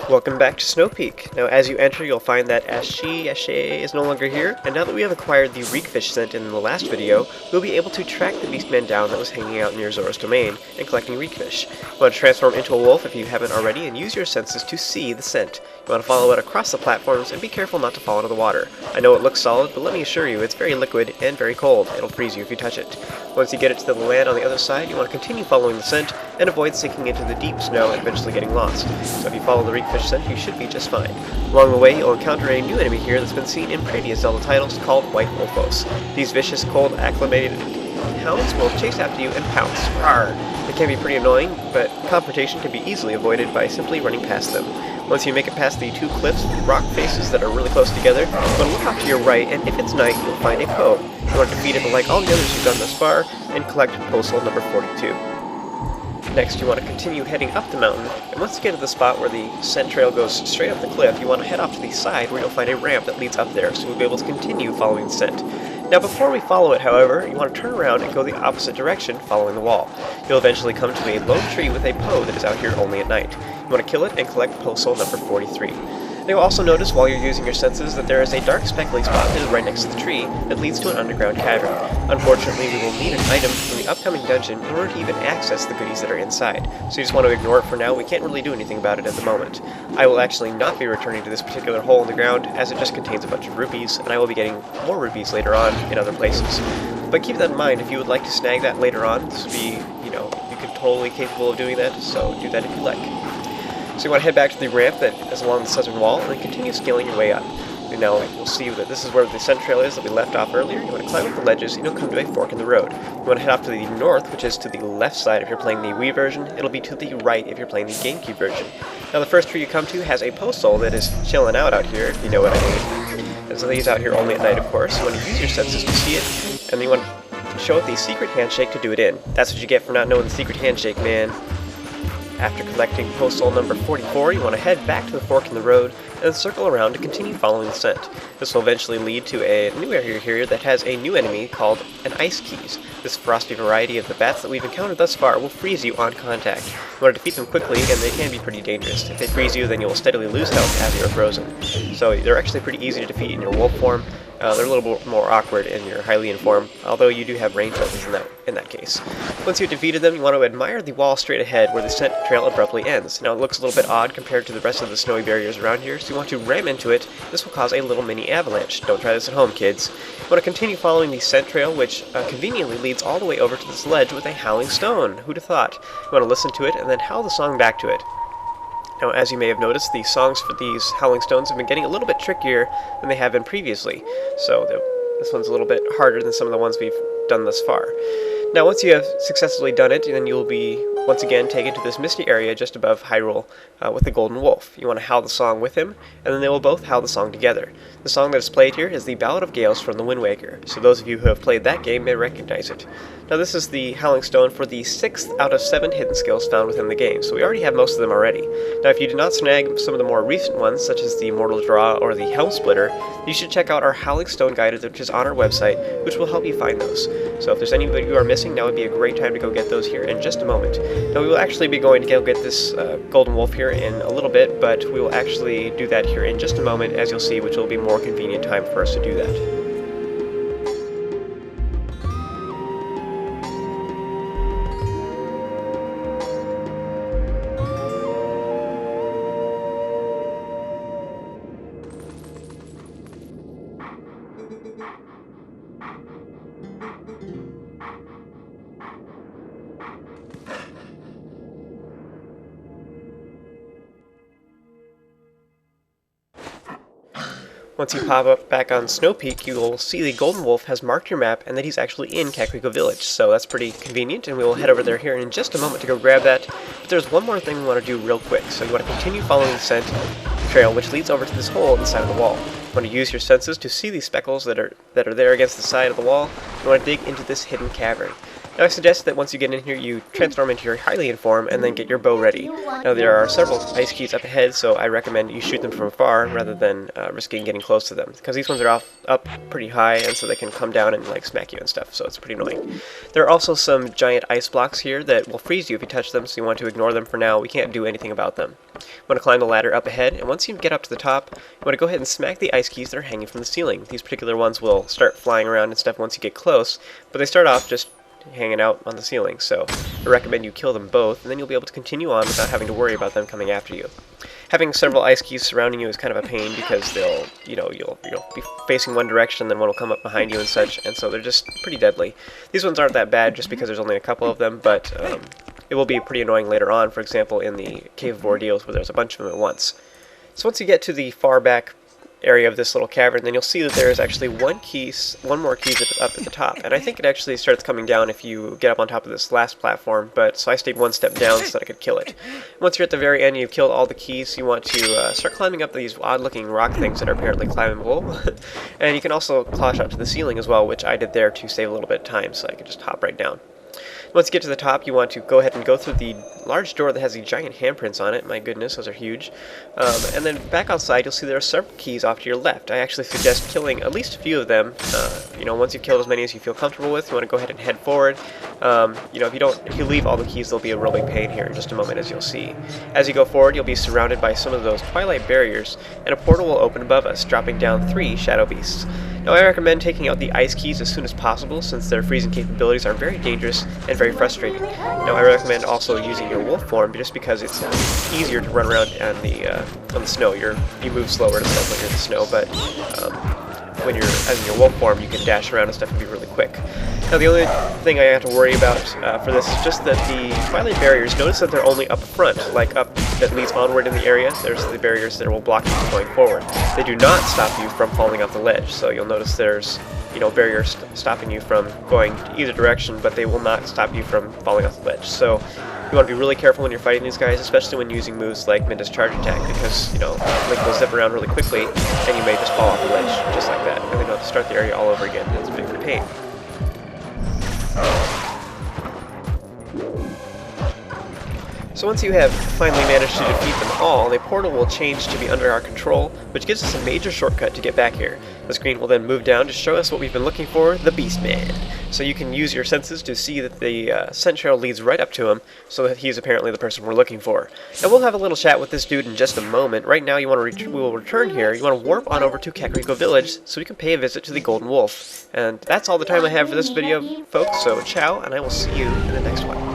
Welcome back to Snowpeak. Now as you enter, you'll find that Ashe is no longer here, and now that we have acquired the Reekfish scent in the last video, we'll be able to track the Beastman down that was hanging out near Zora's domain and collecting Reekfish. You want to transform into a wolf if you haven't already, and use your senses to see the scent. You want to follow it across the platforms, and be careful not to fall into the water. I know it looks solid, but let me assure you, it's very liquid and very cold. It'll freeze you if you touch it. Once you get it to the land on the other side, you want to continue following the scent, and avoid sinking into the deep snow and eventually getting lost. So if you follow the Reekfish scent, you should be just fine. Along the way, you'll encounter a new enemy here that's been seen in previous Zelda titles called White Wolfos. These vicious, cold, acclimated hounds will chase after you and pounce. Rawr! They can be pretty annoying, but confrontation can be easily avoided by simply running past them. Once you make it past the two cliffs with rock faces that are really close together, you want to look off to your right, and if it's night, you'll find a Poe. You want to defeat it like all the others you've done thus far, and collect Poe Soul number 42. Next, you want to continue heading up the mountain, and once you get to the spot where the scent trail goes straight up the cliff, you want to head off to the side where you'll find a ramp that leads up there, so you'll be able to continue following the scent. Now before we follow it, however, you want to turn around and go the opposite direction, following the wall. You'll eventually come to a lone tree with a Poe that is out here only at night. You want to kill it and collect Poe Soul number 43. Now you'll also notice while you're using your senses that there is a dark speckly spot that is right next to the tree that leads to an underground cavern. Unfortunately, we will need an item from the upcoming dungeon in order to even access the goodies that are inside, so you just want to ignore it for now. We can't really do anything about it at the moment. I will actually not be returning to this particular hole in the ground, as it just contains a bunch of rupees, and I will be getting more rupees later on in other places. But keep that in mind, if you would like to snag that later on, this would be, you're totally capable of doing that, so do that if you like. So you want to head back to the ramp that is along the southern wall, and then continue scaling your way up. And now you'll see that this is where the scent trail is that we left off earlier. You want to climb up the ledges, and you'll come to a fork in the road. You want to head off to the north, which is to the left side if you're playing the Wii version. It'll be to the right if you're playing the GameCube version. Now the first tree you come to has a Poe Soul that is chilling out here, if you know what I mean. And so he's out here only at night, of course. You want to use your senses to see it, and then you want to show it the secret handshake to do it in. That's what you get for not knowing the secret handshake, man. After collecting Poe Soul number 44, you want to head back to the fork in the road and then circle around to continue following the scent. This will eventually lead to a new area here that has a new enemy called an Ice Keese. This frosty variety of the bats that we've encountered thus far will freeze you on contact. You want to defeat them quickly, and they can be pretty dangerous. If they freeze you, then you'll steadily lose health as you're frozen. So they're actually pretty easy to defeat in your wolf form. They're a little bit more awkward in your Hylian form, although you do have range weapons in that case. Once you've defeated them, you want to admire the wall straight ahead where the scent trail abruptly ends. Now it looks a little bit odd compared to the rest of the snowy barriers around here, so you want to ram into it. This will cause a little mini avalanche. Don't try this at home, kids. You want to continue following the scent trail, which conveniently leads all the way over to this ledge with a howling stone. Who'd have thought? You want to listen to it and then howl the song back to it. Now, as you may have noticed, the songs for these Howling Stones have been getting a little bit trickier than they have been previously, so this one's a little bit harder than some of the ones we've done thus far. Now, once you have successfully done it, then you'll be once again taken to this misty area just above Hyrule with the Golden Wolf. You want to howl the song with him, and then they will both howl the song together. The song that is played here is the Ballad of Gales from the Wind Waker, so those of you who have played that game may recognize it. Now this is the Howling Stone for the 6th out of 7 hidden skills found within the game, so we already have most of them already. Now if you did not snag some of the more recent ones, such as the Mortal Draw or the Helm Splitter, you should check out our Howling Stone guide, which is on our website, which will help you find those. So if there's anybody you are missing, now would be a great time to go get those here in just a moment. Now we will actually be going to go get this Golden Wolf here in a little bit, but we will actually do that here in just a moment, as you'll see, which will be a more convenient time for us to do that. Once you pop up back on Snowpeak, you will see the Golden Wolf has marked your map and that he's actually in Kakariko Village, so that's pretty convenient, and we will head over there here in just a moment to go grab that. But there's one more thing we want to do real quick, so you want to continue following the scent trail, which leads over to this hole in the side of the wall. You want to use your senses to see these speckles that are there against the side of the wall. You want to dig into this hidden cavern. Now I suggest that once you get in here, you transform into your Hylian form and then get your bow ready. Now there are several ice keys up ahead, so I recommend you shoot them from afar rather than risking getting close to them, because these ones are up pretty high, and so they can come down and like smack you and stuff, so it's pretty annoying. There are also some giant ice blocks here that will freeze you if you touch them, so you want to ignore them for now. We can't do anything about them. You want to climb the ladder up ahead, and once you get up to the top, you want to go ahead and smack the ice keys that are hanging from the ceiling. These particular ones will start flying around and stuff once you get close, but they start off just hanging out on the ceiling, so I recommend you kill them both, and then you'll be able to continue on without having to worry about them coming after you. Having several ice keys surrounding you is kind of a pain because they'll, you'll be facing one direction, then one will come up behind you and such, and so they're just pretty deadly. These ones aren't that bad just because there's only a couple of them, but it will be pretty annoying later on, for example, in the Cave of Ordeals where there's a bunch of them at once. So once you get to the far back area of this little cavern, then you'll see that there is actually one more Keese up at the top, and I think it actually starts coming down if you get up on top of this last platform, but so I stayed one step down so that I could kill it. Once you're at the very end and you've killed all the Keese, you want to start climbing up these odd looking rock things that are apparently climbable, and you can also claw shot to the ceiling as well, which I did there to save a little bit of time so I could just hop right down. Once you get to the top, you want to go ahead and go through the large door that has these giant handprints on it. My goodness, those are huge. And then back outside, you'll see there are several Keese off to your left. I actually suggest killing at least a few of them. Once you've killed as many as you feel comfortable with, you want to go ahead and head forward. If you leave all the Keese, there'll be a real big pain here in just a moment, as you'll see. As you go forward, you'll be surrounded by some of those Twilight barriers, and a portal will open above us, dropping down 3 Shadow Beasts. Now, I recommend taking out the ice Keese as soon as possible, since their freezing capabilities are very dangerous and very frustrating. Now, I recommend also using your wolf form, just because it's easier to run around on the snow. You move slower and stuff when you're in the snow, but when you're in your wolf form, you can dash around and stuff and be really quick. Now, the only thing I have to worry about for this is just that the Twilight barriers, notice that they're only up front, like up that leads onward in the area. There's the barriers that will block you from going forward. They do not stop you from falling off the ledge, so you'll notice there's barriers stopping you from going either direction, but they will not stop you from falling off the ledge. So you want to be really careful when you're fighting these guys, especially when using moves like Minda's charge attack, because Link will zip around really quickly and you may just fall off the ledge just like that, and then you'll have to start the area all over again. It's a big pain. So once you have finally managed to defeat them all, the portal will change to be under our control, which gives us a major shortcut to get back here. The screen will then move down to show us what we've been looking for, the Beastman. So you can use your senses to see that the scent trail leads right up to him, so that he's apparently the person we're looking for. And we'll have a little chat with this dude in just a moment. Right now, we will return here. You want to warp on over to Kakariko Village so we can pay a visit to the Golden Wolf. And that's all the time I have for this video, folks, so ciao, and I will see you in the next one.